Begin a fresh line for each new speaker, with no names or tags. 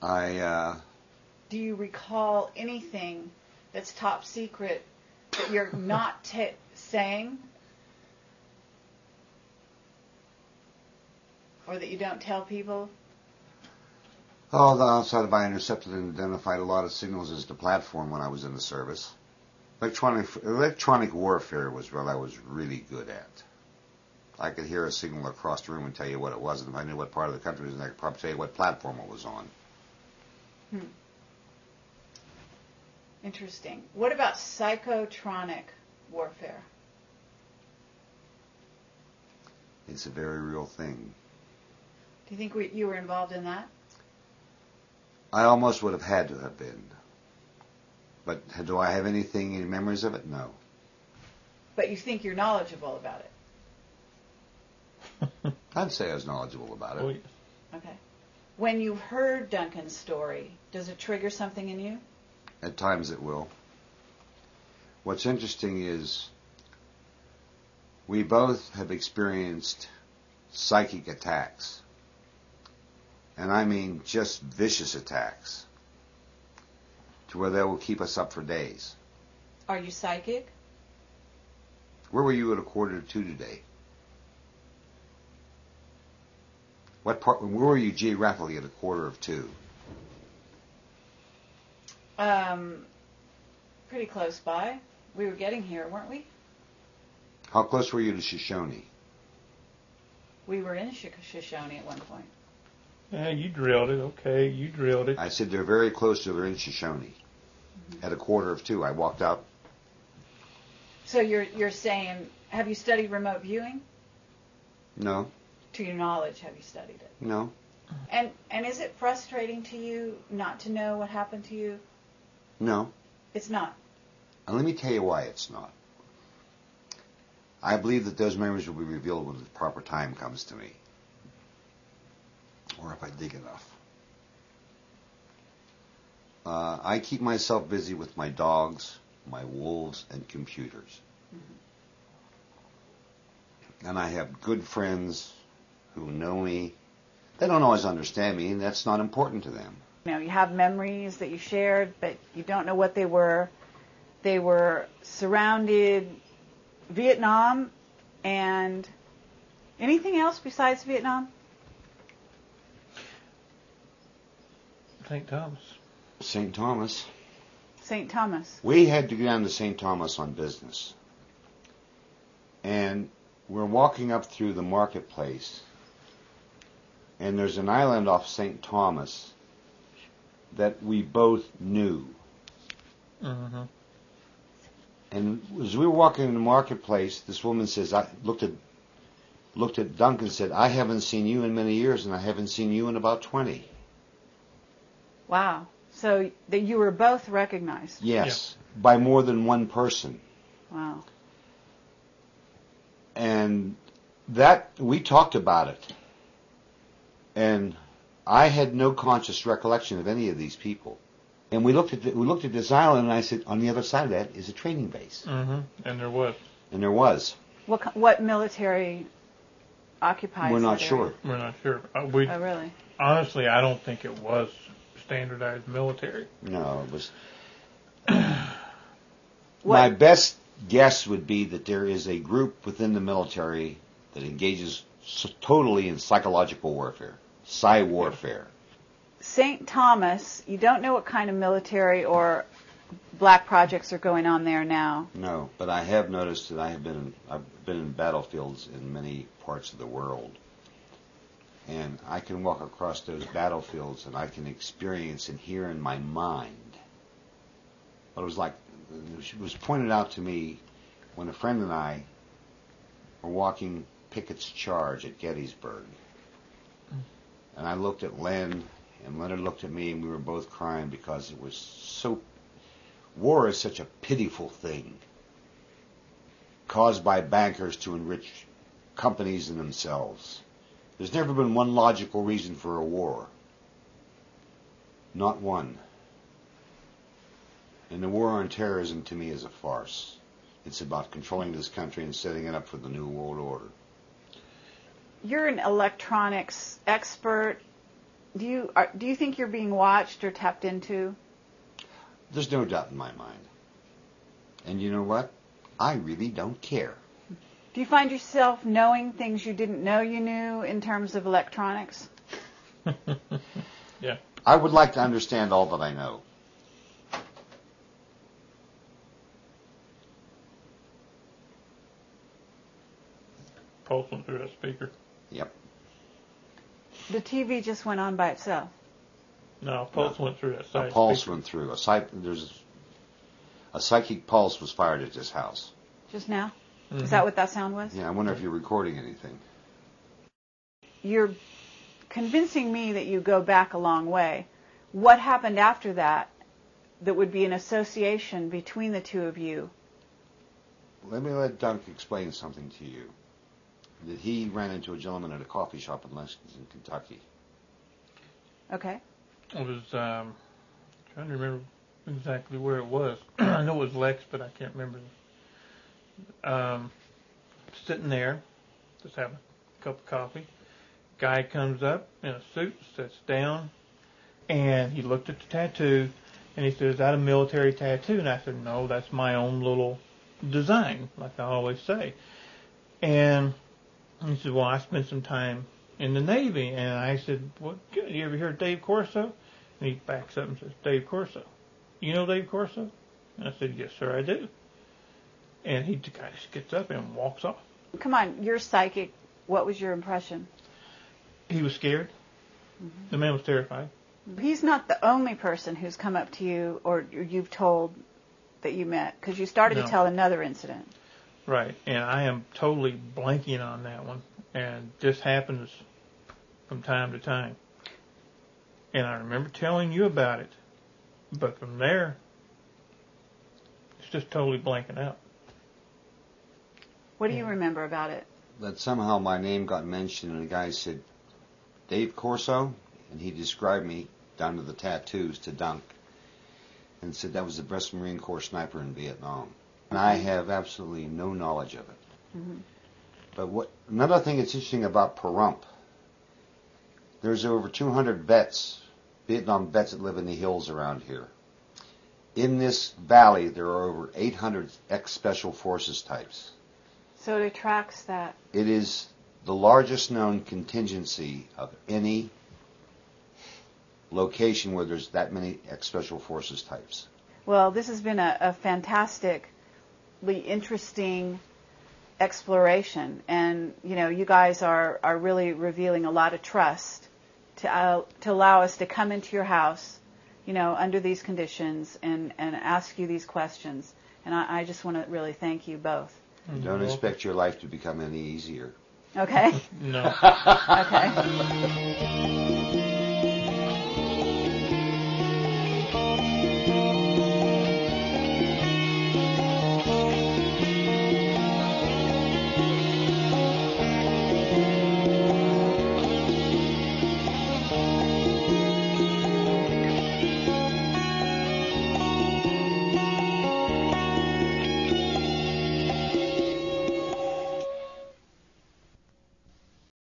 Mm-hmm.
Do you recall anything that's top secret that you're not saying? Or that you don't tell people?
Oh, the outside of I intercepted and identified a lot of signals as the platform when I was in the service. Electronic warfare was what I was really good at. I could hear a signal across the room and tell you what it was, and if I knew what part of the country it was in, I could probably tell you what platform it was on.
Interesting. What about psychotronic warfare?
It's a very real thing.
Do you think you were involved in that?
I almost would have had to have been. But do I have any memories of it? No.
But you think you're knowledgeable about it?
I'd say I was knowledgeable about it.
Oh, yes.
Okay. When you heard Duncan's story, does it trigger something in you?
At times it will. What's interesting is we both have experienced psychic attacks. And I mean just vicious attacks to where they will keep us up for days.
Are you psychic?
Where were you at 1:45 today? Where were you geographically at 1:45?
Pretty close by. We were getting here, weren't we?
How close were you to Shoshone?
We were in Shoshone at one point.
Yeah, you drilled it. Okay, you drilled it.
I said they're very close to, they're in Shoshone. Mm-hmm. At 1:45, I walked out.
So you're saying, have you studied remote viewing?
No.
To your knowledge, have you studied it?
No.
And is it frustrating to you not to know what happened to you?
No.
It's not.
And let me tell you why it's not. I believe that those memories will be revealed when the proper time comes to me. Or if I dig enough. I keep myself busy with my dogs, my wolves, and computers. Mm-hmm. And I have good friends who know me. They don't always understand me, and that's not important to them.
You know, you have memories that you shared, but you don't know what they were. They were surrounded Vietnam and anything else besides Vietnam?
St. Thomas.
St. Thomas.
St. Thomas.
We had to go down to St. Thomas on business. And we're walking up through the marketplace, and there's an island off St. Thomas that we both knew.
Mm-hmm.
And as we were walking in the marketplace, this woman says, I looked at Duncan and said, I haven't seen you in many years, and I haven't seen you in about 20.
Wow. So that you were both recognized?
Yes, yeah. By more than one person.
Wow.
And that, we talked about it. And I had no conscious recollection of any of these people. And we looked at this island, and I said, on the other side of that is a training base.
Mm-hmm. And there was.
And there was.
What military occupies
We're not
that
sure.
area?
We're not sure.
Oh, really?
Honestly, I don't think it was standardized military.
No, it was. My best guess would be that there is a group within the military that engages totally in psychological warfare, warfare.
St. Thomas, you don't know what kind of military or black projects are going on there now.
No, but I have noticed that I've been in battlefields in many parts of the world. And I can walk across those battlefields and I can experience and hear in my mind what it was like. It was pointed out to me when a friend and I were walking Pickett's Charge at Gettysburg. And I looked at Len, and Leonard looked at me, and we were both crying because it was so... War is such a pitiful thing, caused by bankers to enrich companies and themselves. There's never been one logical reason for a war. Not one. And the war on terrorism, to me, is a farce. It's about controlling this country and setting it up for the New World Order.
You're an electronics expert. Do you think you're being watched or tapped into?
There's no doubt in my mind. And you know what? I really don't care.
Do you find yourself knowing things you didn't know you knew in terms of electronics?
Yeah.
I would like to understand all that I know.
Pulse went through that speaker.
Yep.
The TV just went on by itself.
No, pulse went through that side
A pulse
speaker.
went through. A psychic pulse was fired at this house.
Just now?
Mm-hmm.
Is that what that sound was?
Yeah, I wonder if you're recording anything.
You're convincing me that you go back a long way. What happened after that would be an association between the two of you?
Let me let Dunk explain something to you. That he ran into a gentleman at a coffee shop in Lexington, Kentucky.
Okay.
It was, trying to remember exactly where it was. I know it was Lex, but I can't remember. Sitting there, just having a cup of coffee. Guy comes up in a suit, sits down, and he looked at the tattoo, and he said, "Is that a military tattoo?" And I said, "No, that's my own little design, like I always say." And he said, "Well, I spent some time in the Navy." And I said, "Well, good. You ever hear of Dave Corso?" And he backs up and says, "Dave Corso. You know Dave Corso?" And I said, "Yes, sir, I do." And the guy just gets up and walks off.
Come on, you're psychic. What was your impression?
He was scared. Mm-hmm. The man was terrified.
He's not the only person who's come up to you or you've told that you met, because you started to tell another incident.
Right, and I am totally blanking on that one, and this happens from time to time. And I remember telling you about it, but from there, it's just totally blanking out.
What do you remember about it?
That somehow my name got mentioned, and the guy said, "Dave Corso," and he described me down to the tattoos to Dunk, and said that was the best Marine Corps sniper in Vietnam. And I have absolutely no knowledge of it.
Mm-hmm.
But another thing that's interesting about Pahrump, there's over 200 vets, Vietnam vets that live in the hills around here. In this valley, there are over 800 ex-special forces types.
So it attracts that.
It is the largest known contingency of any location where there's that many ex-special forces types.
Well, this has been a fantastically interesting exploration, and you guys are really revealing a lot of trust to allow us to come into your house, under these conditions and ask you these questions. And I just want to really thank you both.
Don't expect your life to become any easier.
Okay.
No.
Okay.